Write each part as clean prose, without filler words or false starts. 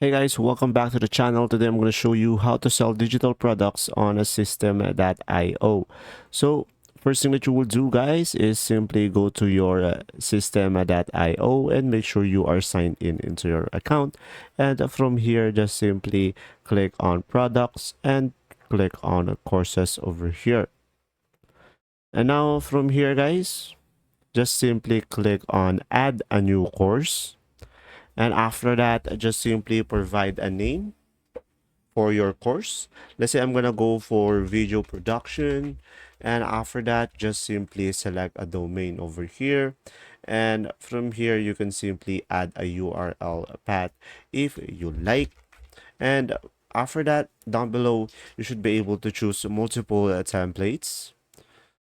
Hey guys, welcome back to the channel. Today I'm going to show you how to sell digital products on a system.io. So first thing that you will do guys is simply go to your system.io and make sure you are signed in into your account. And from here, just simply click on products and click on courses over here. And now from here guys, just simply click on add a new course. And after that, just simply provide a name for your course. Let's say I'm gonna go for video production, and after that just simply select a domain over here, and from here you can simply add a URL path if you like. And after that, down below you should be able to choose multiple templates.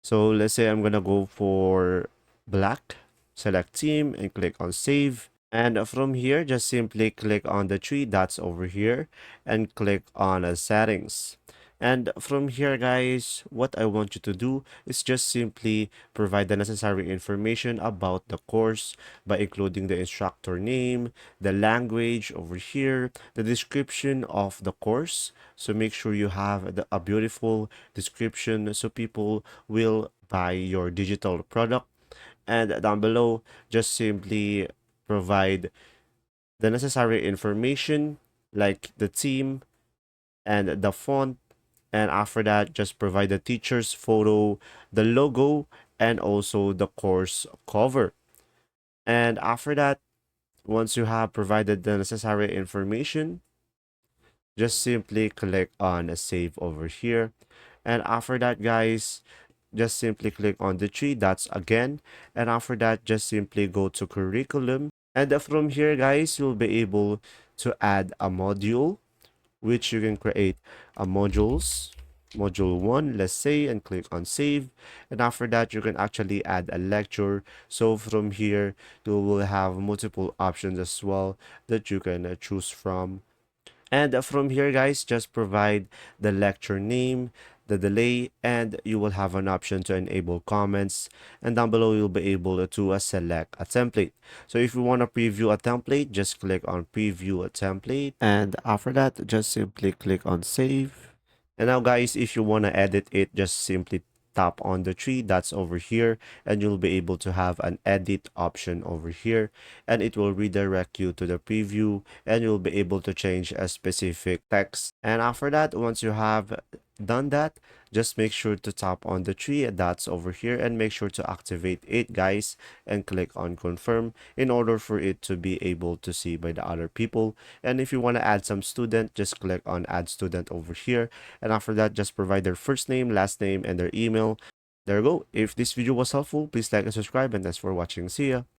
So let's say I'm gonna go for black, select team and click on save. And from here, just simply click on the three dots over here and click on settings. And from here, guys, what I want you to do is just simply provide the necessary information about the course by including the instructor name, the language over here, the description of the course. So make sure you have a beautiful description so people will buy your digital product. And down below, just simply provide the necessary information like the theme and the font. And after that, just provide the teacher's photo, the logo, and also the course cover. And after that, once you have provided the necessary information, just simply click on a save over here. And after that, guys, just simply click on the three dots again. And after that, just simply go to curriculum. And from here, guys, you'll be able to add a module, which you can create a module 1, let's say, and click on save. And after that, you can actually add a lecture. So from here, you will have multiple options as well that you can choose from. And from here, guys, just provide the lecture name, the delay, and you will have an option to enable comments. And down below, you'll be able to select a template. So if you want to preview a template, just click on preview a template. And after that, just simply click on save. And now, guys, if you want to edit it, just simply tap on the three dots over here and you'll be able to have an edit option over here, and it will redirect you to the preview and you'll be able to change a specific text. And after that, once you have done that, just make sure to tap on the three dots over here and make sure to activate it, guys, and click on confirm in order for it to be able to see by the other people. And if you want to add some student, just click on add student over here, and after that, just provide their first name, last name, and their email. There you go. If this video was helpful, please like and subscribe, and thanks for watching. See ya.